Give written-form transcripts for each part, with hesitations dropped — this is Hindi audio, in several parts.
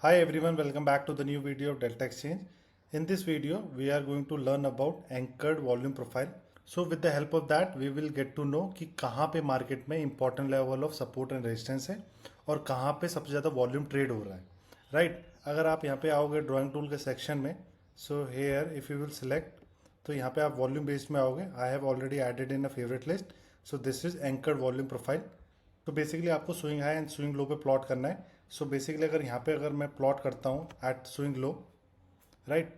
Hi everyone, welcome back to the new video of Delta Exchange. In this video, we are going to learn about anchored volume profile. So with the help of that, we will get to know कि कहाँ पे मार्केट में important level of support and resistance है और कहाँ पे सबसे ज़्यादा वॉल्यूम ट्रेड हो रहा है, राइट अगर आप यहाँ पे आओगे ड्राइंग टूल के सेक्शन में, so here if you will select, तो यहाँ पे आप वॉल्यूम बेस्ड में आओगे. I have already added in a favourite list. So this is anchored volume profile. तो बेसिकली आपको swing high and swing low पे प्लॉट करना है. सो बेसिकली अगर यहाँ पे अगर मैं प्लॉट करता हूँ एट स्विंग लो, राइट,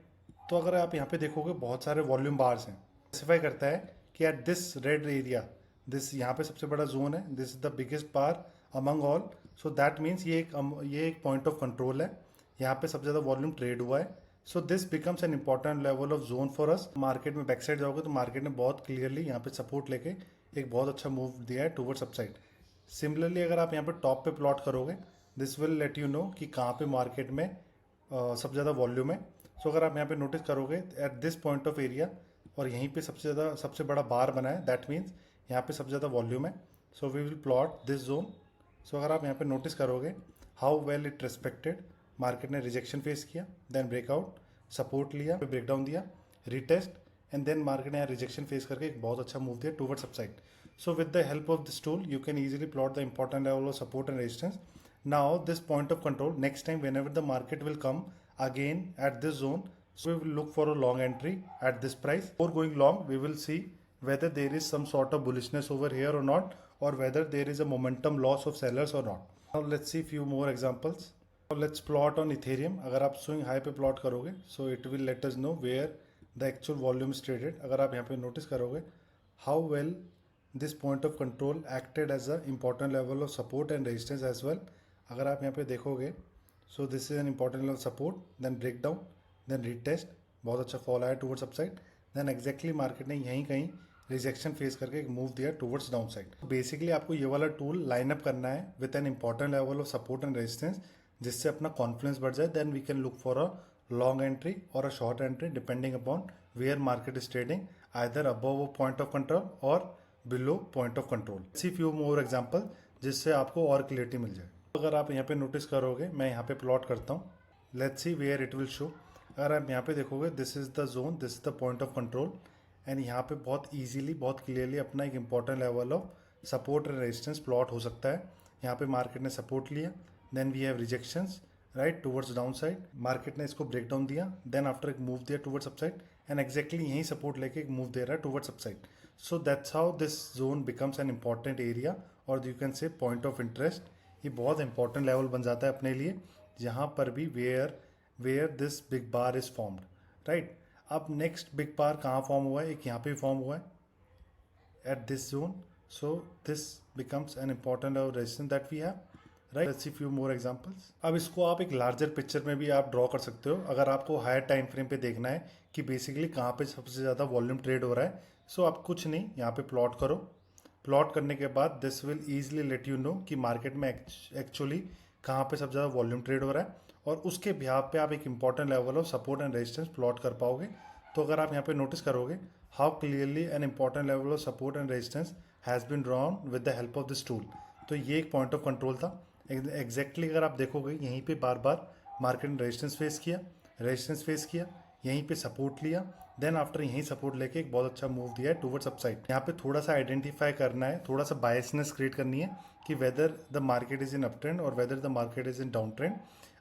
तो अगर आप यहाँ पे देखोगे बहुत सारे वॉल्यूम बार्स हैं. स्पेसिफाई करता है कि at this red area, this यहाँ पे सबसे बड़ा जोन है, this is the biggest bar among all. So that means ये एक पॉइंट ऑफ कंट्रोल है. यहाँ पे सबसे ज़्यादा वॉल्यूम ट्रेड हुआ है. सो this becomes an important level of zone for us. Market में बैक साइड जाओगे तो मार्केट ने बहुत क्लियरली यहाँ पे सपोर्ट लेके एक बहुत अच्छा मूव दिया है टूवर्ड्स अपसाइड. सिमिलरली अगर आप यहाँ पे टॉप पे प्लॉट करोगे, this will let you know कि कहाँ पे मार्केट में सबसे ज़्यादा वॉल्यूम है. सो अगर आप यहाँ पे नोटिस करोगे at this point of area और यहीं पे सबसे बड़ा बार बना है, दैट मीन्स यहाँ पे सबसे ज़्यादा वॉल्यूम है. So we will plot this zone. So अगर आप यहाँ पे नोटिस करोगे how well it respected, market ने रिजेक्शन फेस किया, देन ब्रेकआउट, सपोर्ट लिया, ब्रेकडाउन दिया, रिटेस्ट, एंड देन मार्केट ने यहाँ रिजेक्शन फेस करके एक बहुत अच्छा मूव दिया towards upside. So with the help of this tool, you can easily plot the important level of support and resistance. Now this point of control, next time whenever the market will come again at this zone, so we will look for a long entry at this price. Before going long, we will see whether there is some sort of bullishness over here or not, or whether there is a momentum loss of sellers or not. Now let's see few more examples. Now let's plot on Ethereum. अगर आप swing high पे plot करोगे, so it will let us know where the actual volume is traded. अगर आप यहाँ पे notice करोगे how well this point of control acted as a important level of support and resistance as well. अगर आप यहाँ पे देखोगे, so this is an important level of support, then breakdown, then retest, बहुत अच्छा फॉल आया towards upside, then exactly market ने यहीं कहीं रिजेक्शन फेस करके एक मूव दिया टूवर्ड्स डाउन साइड. बेसिकली आपको ये वाला टूल लाइन अप करना है with an important level of support and resistance, जिससे अपना कॉन्फिडेंस बढ़ जाए. Then we can look for a long entry और a short entry depending upon where market is trading, either above point of control और below point of control. See few more example जिससे आपको और क्लियरिटी मिल जाए. अगर आप यहाँ पे नोटिस करोगे, मैं यहाँ पे प्लॉट करता हूँ, let's see where it will show. अगर आप यहाँ पे देखोगे, this is the zone, this is the point of control, and यहाँ पे बहुत ईजिली बहुत क्लियरली अपना एक important level of support and resistance plot हो सकता है. यहाँ पे मार्केट ने सपोर्ट लिया, then we have rejections right towards down side, market ने इसको ब्रेक डाउन दिया, देन आफ्टर एक मूव दिया टूवर्ड्स अपसाइड, एंड एक्जैक्टली यही सपोर्ट लेके एक मूव दे रहा है towards upside. So that's how this zone becomes an important area, और you can say point of interest. ये बहुत इंपॉर्टेंट लेवल बन जाता है अपने लिए, जहाँ पर भी where this big bar is formed, right. अब नेक्स्ट बिग बार कहाँ फॉर्म हुआ है, एक यहाँ पे फॉर्म हुआ है at this zone. So this becomes an important level resistance that we have, right. Let's see few more examples. अब इसको आप एक लार्जर पिक्चर में भी आप ड्रॉ कर सकते हो अगर आपको हायर टाइम फ्रेम पे देखना है कि बेसिकली कहाँ पे सबसे ज़्यादा वॉल्यूम ट्रेड हो रहा है. सो आप कुछ नहीं, यहाँ पे प्लॉट करो. प्लॉट करने के बाद this will easily let you know कि मार्केट में एक्चुअली कहाँ पे सबसे ज़्यादा वॉल्यूम ट्रेड हो रहा है, और उसके बिहाफ पे आप एक important level of support and resistance plot कर पाओगे. तो अगर आप यहाँ पे नोटिस करोगे how clearly an important level of support and resistance has been drawn with the help of this tool. तो ये एक पॉइंट ऑफ कंट्रोल था. एग्जैक्टली अगर आप देखोगे यहीं पे बार बार मार्केट ने रेजिस्टेंस फेस किया, यहीं पे सपोर्ट लिया, देन आफ्टर यहीं सपोर्ट लेके एक बहुत अच्छा मूव दिया है टूवर्ड्स अपसाइड. यहाँ पे थोड़ा सा आइडेंटिफाई करना है, थोड़ा सा बायसनेस क्रिएट करनी है कि whether the market is in up trend और whether the market is in down trend.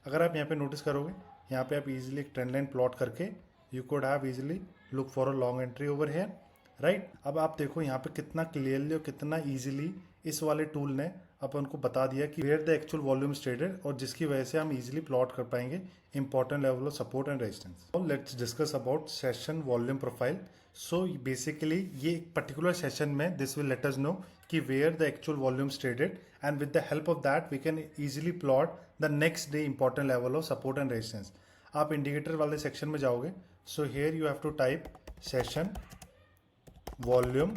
अगर आप यहाँ पे नोटिस करोगे, यहाँ पे आप इजीली एक ट्रेंड लाइन प्लॉट करके you could have easily look for a long entry over here, right. अब आप देखो यहाँ पे कितना क्लियरली और कितना ईजिली इस वाले टूल ने अपन को बता दिया कि where the actual volume is traded, और जिसकी वजह से हम इजीली प्लॉट कर पाएंगे important level of support and resistance. Let's discuss about session volume profile. So basically ये एक पर्टिकुलर सेशन में this will let us know कि where the actual volume is traded, and with the help of that we can easily plot the next day important level of support and resistance. आप इंडिकेटर वाले सेक्शन में जाओगे, so here you have to type session volume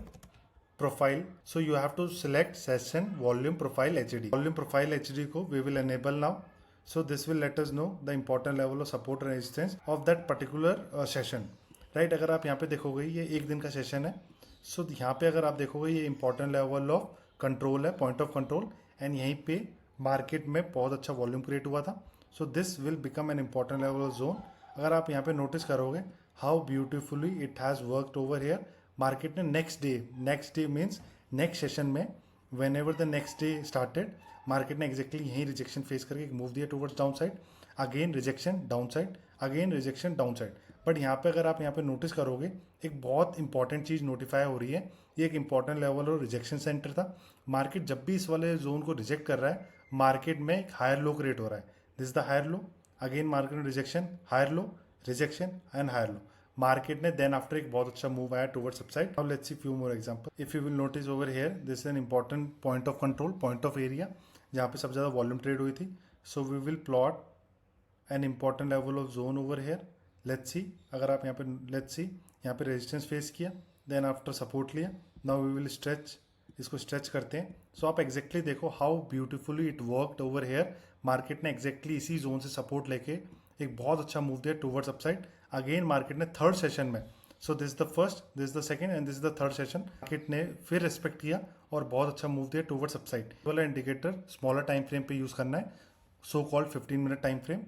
profile. So you have to select session volume profile HD. Volume profile HD को we will enable now. So this will let us know the important level of support and resistance of that particular session. Right, अगर आप यहाँ पे देखोगे ये एक दिन का सेशन है. So यहाँ पे अगर आप देखोगे ये important level of control है, point of control, and यहीं पे मार्केट में बहुत अच्छा वॉल्यूम क्रिएट हुआ था. So this will become an important level of zone. अगर आप यहाँ पे नोटिस करोगे how beautifully it has worked over here. Market ने next day means next session में whenever the next day started, market ने एक्जैक्टली यही रिजेक्शन फेस करके एक मूव दिया towards down side. Again rejection down side, again rejection down side. But यहाँ पे अगर आप यहाँ पे नोटिस करोगे एक बहुत इंपॉर्टेंट चीज़ नोटिफाई हो रही है. ये एक इंपॉर्टेंट लेवल और रिजेक्शन सेंटर था. मार्केट जब भी इस वाले जोन को रिजेक्ट कर रहा है, मार्केट में एक हायर लो क्रिएट हो रहा है. This the higher low. Again market में rejection, higher low, rejection and higher low. Market ने देन आफ्टर एक बहुत अच्छा मूव आया towards upside. Now let's see few more example. If you will notice over here, this is an important point of control, point of area, जहाँ पे सबसे ज़्यादा वॉल्यूम ट्रेड हुई थी. So we will plot an important level of zone over hair. Let's see, अगर आप यहाँ पे लेट्स सी यहाँ पे रेजिस्टेंस फेस किया, देन आफ्टर सपोर्ट लिया. नाउ वी विल स्ट्रेच, इसको स्ट्रेच करते हैं. सो आप एग्जैक्टली देखो how beautifully it worked over here. Market ने एग्जैक्टली इसी जोन से सपोर्ट लेके एक बहुत अच्छा मूव दिया टुवर्ड्स अपसाइड. अगेन मार्केट ने थर्ड सेशन में, so this the first, this the second and this the third session, market ने फिर रिस्पेक्ट किया और बहुत अच्छा मूव दिया टुवर्ड्स अपसाइड. वाला इंडिकेटर स्मॉलर टाइम फ्रेम पे यूज करना है, so called 15 minute time frame,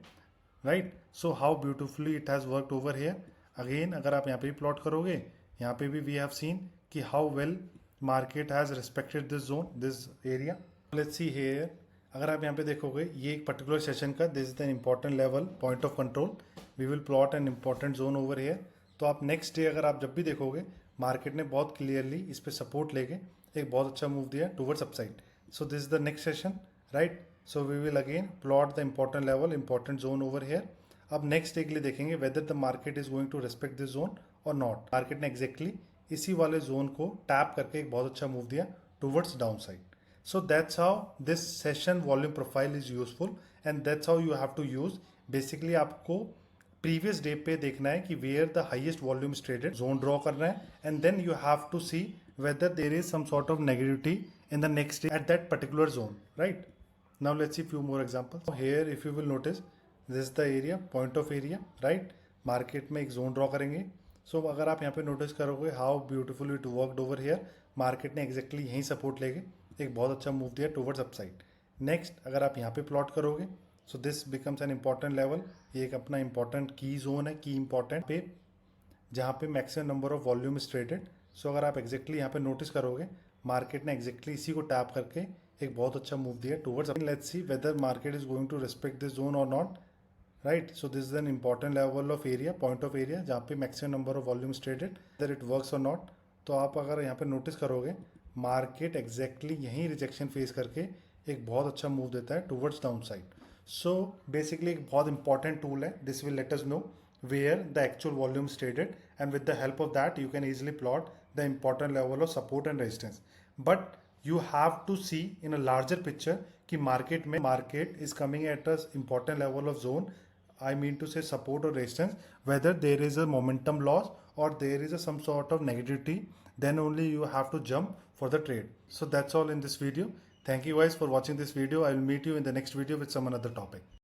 right. So how beautifully it has worked over hair. Again अगर आप यहाँ पे भी प्लॉट करोगे, यहाँ पे भी वी हैव सीन कि how well market has respected this zone, this area. Let's see here, अगर आप यहाँ पे देखोगे ये एक पर्टिकुलर सेशन का, this is the important level, point of control. We will plot an important zone over here. तो आप नेक्स्ट डे अगर आप जब भी देखोगे, मार्केट ने बहुत क्लियरली इस पे सपोर्ट लेके एक बहुत अच्छा मूव दिया towards upside. So this is the next session, right. So we will again plot the important level, important zone over here. अब नेक्स्ट डे के लिए देखेंगे whether the market is going to respect this zone और नॉट. मार्केट ने एक्जैक्टली इसी वाले जोन को टैप करके एक बहुत अच्छा मूव दिया towards down side. So that's how this session volume profile is useful and that's how you have to use. Basically आपको previous day पे देखना है कि where the highest volume is traded, zone draw करना है, and then you have to see whether there is some sort of negativity in the next day at that particular zone, right? Now let's see few more examples. Here if you will notice, this is the area, point of area, right? Market में एक zone draw करेंगे. So अगर आप यहाँ पे notice करोगे how beautifully it worked over here, market ने exactly यहीं support लेके एक बहुत अच्छा मूव दिया टुवर्ड्स अपसाइड. नेक्स्ट अगर आप यहाँ पे प्लॉट करोगे, सो this becomes an important level. ये एक अपना इंपॉर्टेंट की जोन है, की इंपॉर्टेंट पे, जहाँ पे maximum number of volume is traded. So अगर आप एक्जैक्टली यहाँ पे नोटिस करोगे, मार्केट ने एक्जैक्टली इसी को टैप करके एक बहुत अच्छा मूव दिया towards. Let's see whether market is going to respect this zone और not, right. So this is an important level of area, point of area, जहाँ पे maximum number of volume is traded, whether it works और नॉट. तो आप अगर यहाँ पे नोटिस करोगे, मार्केट एग्जैक्टली यहीं रिजेक्शन फेस करके एक बहुत अच्छा मूव देता है towards down side. So basically एक बहुत इंपॉर्टेंट टूल है. This will let us know where the actual volume is traded and with the help of that you can easily plot the important level of support and resistance. But you have to see in a larger picture कि market is coming at a important level of zone, I mean to say support or resistance, whether there is a momentum loss or there is some sort of negativity, then only you have to jump for the trade. So that's all in this video. Thank you guys for watching this video. I will meet you in the next video with some another topic.